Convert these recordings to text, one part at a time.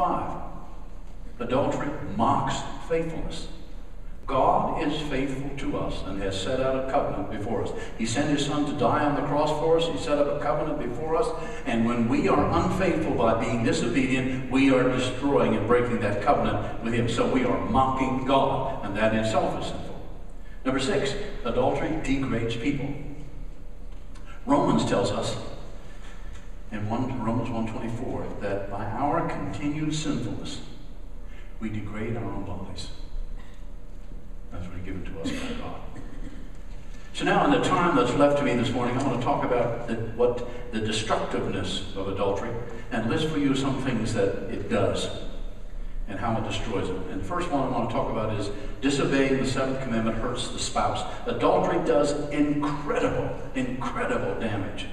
5. Adultery mocks faithfulness. God is faithful to us and has set out a covenant before us. He sent his Son to die on the cross for us. He set up a covenant before us. And when we are unfaithful by being disobedient, we are destroying and breaking that covenant with him. So we are mocking God, and that in itself is sinful. Number 6, adultery degrades people. Romans tells us in Romans 1:24 that by our continued sinfulness, we degrade our own bodies. That's what he given to us by God. So now in the time that's left to me this morning, I want to talk about the destructiveness of adultery and list for you some things that it does and how it destroys it. And the first one I want to talk about is disobeying the 7th commandment hurts the spouse. Adultery does incredible damage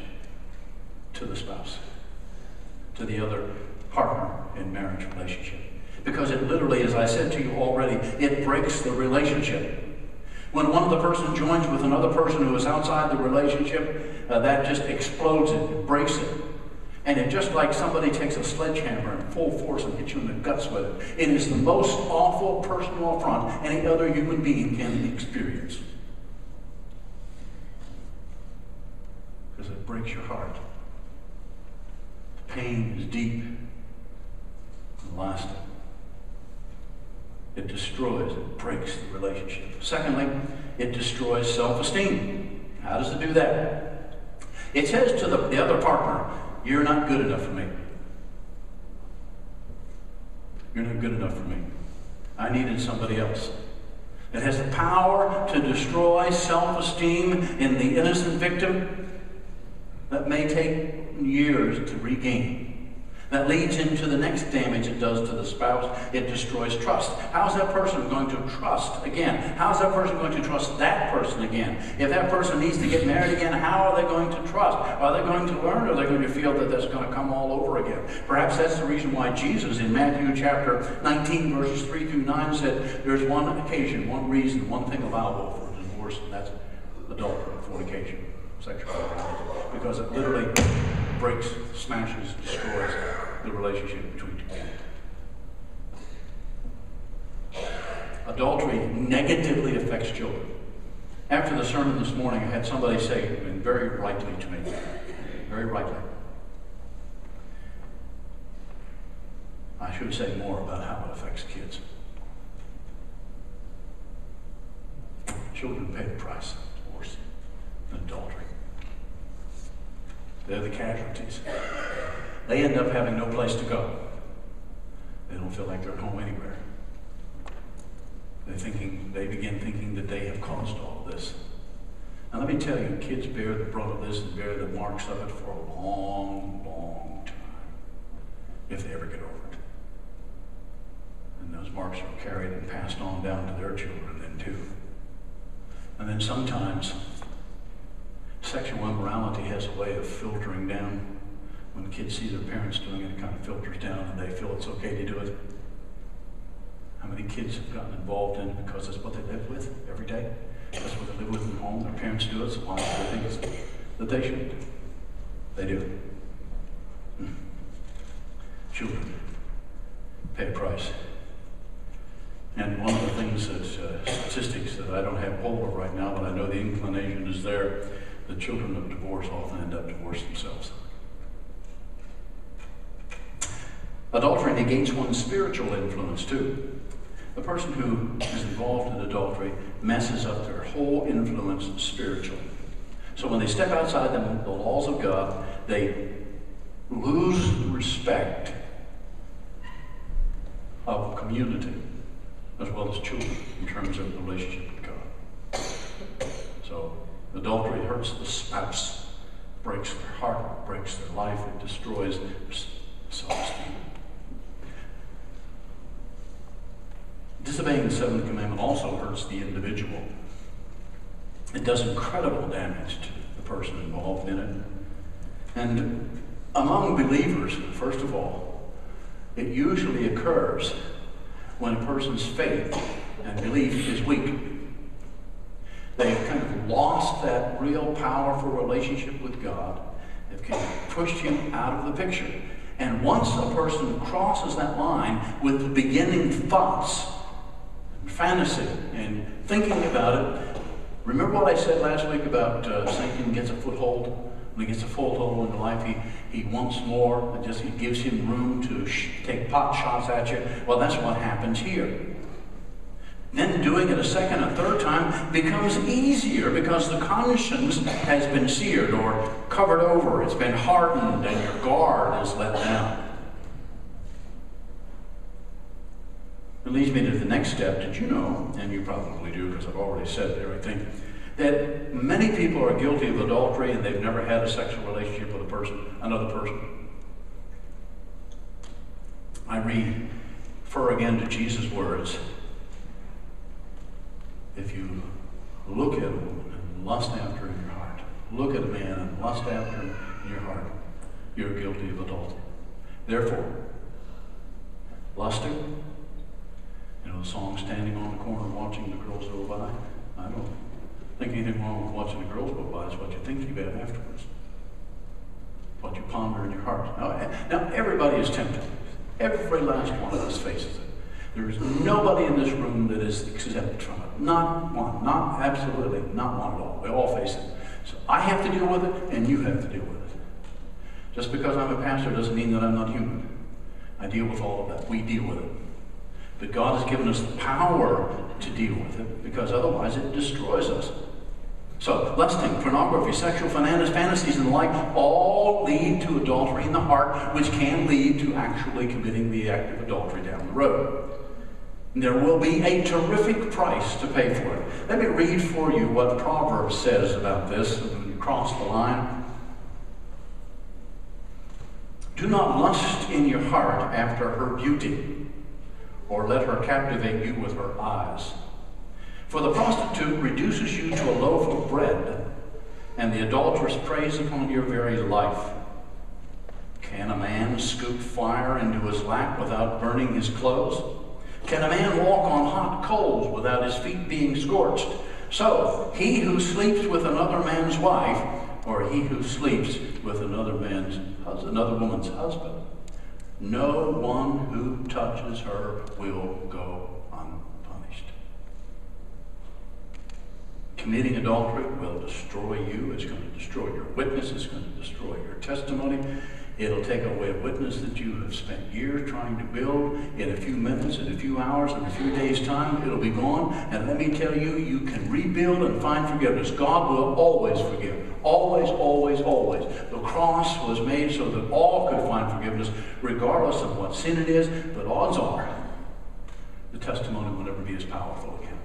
to the spouse, to the other partner in marriage relationship. Because it literally, as I said to you already, it breaks the relationship. When one of the person joins with another person who is outside the relationship, that just explodes it, breaks it. And it just like somebody takes a sledgehammer in full force and hits you in the guts with it. It is the most awful personal affront any other human being can experience. Because it breaks your heart. The pain is deep and lasting. It destroys, it breaks the relationship. Secondly, it destroys self-esteem. How does it do that? It says to the other partner, you're not good enough for me. You're not good enough for me. I needed somebody else. It has the power to destroy self-esteem in the innocent victim that may take years to regain. That leads into the next damage it does to the spouse. It destroys trust. How's that person going to trust again? How's that person going to trust that person again? If that person needs to get married again, how are they going to trust? Are they going to learn, or are they going to feel that that's going to come all over again? Perhaps that's the reason why Jesus in Matthew chapter 19 verses 3 through 9 said there's one occasion, one reason, one thing allowable for divorce, and that's adultery, fornication, sexual immorality. Because it literally breaks, smashes, destroys the relationship between two people. Adultery negatively affects children. After the sermon this morning, I had somebody say, and very rightly to me, very rightly, I should say more about how it affects kids. Children pay the price of divorce and adultery. They're the casualties. They end up having no place to go. They don't feel like they're at home anywhere. They begin thinking that they have caused all of this. Now let me tell you, kids bear the brunt of this and bear the marks of it for a long, long time, if they ever get over it. And those marks are carried and passed on down to their children then too. And then sometimes sexual immorality has a way of filtering down. When kids see their parents doing it, it kind of filters down and they feel it's okay to do it. How many kids have gotten involved in it because that's what they live with every day? That's what they live with at home. Their parents do it, so why do they think it's that they shouldn't do? They do. Children pay a price. And one of the things that statistics that I don't have hold of right now, but I know the inclination is there, the children of divorce often end up divorcing themselves. Adultery negates one's spiritual influence too. The person who is involved in adultery messes up their whole influence spiritually. So when they step outside the laws of God, they lose the respect of community as well as children in terms of the relationship with God. So adultery hurts the spouse, breaks their heart, breaks their life, it destroys their self-esteem. Disobeying the 7th commandment also hurts the individual. It does incredible damage to the person involved in it. And among believers, first of all, it usually occurs when a person's faith and belief is weak. They've kind of lost that real powerful relationship with God. They've kind of pushed him out of the picture. And once a person crosses that line with the beginning thoughts, fantasy, and thinking about it, remember what I said last week about Satan gets a foothold? When he gets a foothold into life, he wants more, and just he gives him room to take pot shots at you. Well, that's what happens here. Then doing it a second and third time becomes easier because the conscience has been seared or covered over. It's been hardened and your guard is let down. It leads me to the next step. Did you know, and you probably do because I've already said everything, that many people are guilty of adultery and they've never had a sexual relationship with another person? I refer again to Jesus' words. If you look at a woman and lust after her in your heart, look at a man and lust after him in your heart, you're guilty of adultery. Therefore, lusting, the song Standing on the Corner Watching the Girls Go By, I don't think anything wrong with watching the girls go by. It's what you think you have afterwards. What you ponder in your heart. Now everybody is tempted. Every last one of us faces it. There is nobody in this room that is exempt from it. Not one. Not absolutely. Not one at all. We all face it. So I have to deal with it, and you have to deal with it. Just because I'm a pastor doesn't mean that I'm not human. I deal with all of that. We deal with it. But God has given us the power to deal with it, because otherwise it destroys us. So, lusting, pornography, sexual fantasies, and the like all lead to adultery in the heart, which can lead to actually committing the act of adultery down the road. There will be a terrific price to pay for it. Let me read for you what Proverbs says about this when you cross the line. Do not lust in your heart after her beauty, or let her captivate you with her eyes. For the prostitute reduces you to a loaf of bread, and the adulteress preys upon your very life. Can a man scoop fire into his lap without burning his clothes? Can a man walk on hot coals without his feet being scorched? So, he who sleeps with another man's wife, or he who sleeps with another woman's husband, no one who touches her will go unpunished. Committing adultery will destroy you. It's going to destroy your witness. It's going to destroy your testimony. It'll take away a witness that you have spent years trying to build. In a few minutes, in a few hours, in a few days' time, it'll be gone. And let me tell you, you can rebuild and find forgiveness. God will always forgive. Always, always, always. The cross was made so that all could find forgiveness, regardless of what sin it is. But odds are, the testimony will never be as powerful again.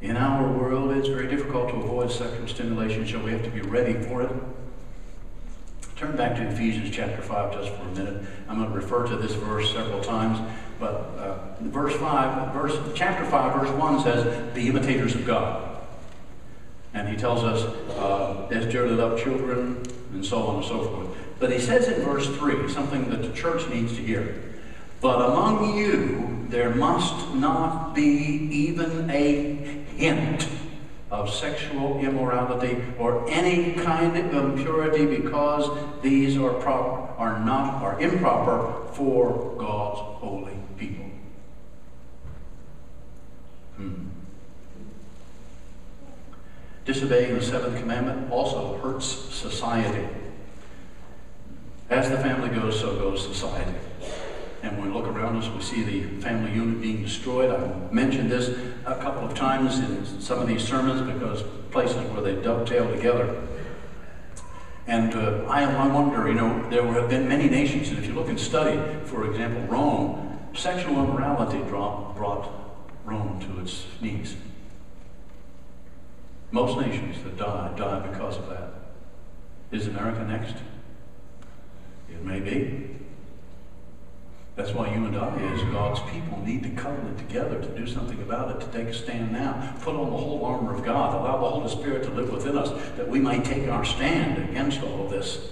In our world, it's very difficult to avoid sexual stimulation, so we have to be ready for it. Turn back to Ephesians chapter 5 just for a minute. I'm going to refer to this verse several times, but chapter 5, verse 1 says, be imitators of God. And he tells us, as dearly loved children, and so on and so forth. But he says in verse 3, something that the church needs to hear. But among you, there must not be even a hint of sexual immorality or any kind of impurity, because these are improper for God's holy people. Disobeying the seventh commandment also hurts society. As the family goes, so goes society. And when we look around us, we see the family unit being destroyed. I've mentioned this a couple of times in some of these sermons because places where they dovetail together. And I wonder, there have been many nations, and if you look and study, for example, Rome, sexual immorality brought Rome to its knees. Most nations that die because of that. Is America next? It may be. That's why you and I, as God's people, need to covenant together to do something about it, to take a stand now. Put on the whole armor of God. Allow the Holy Spirit to live within us, that we might take our stand against all of this.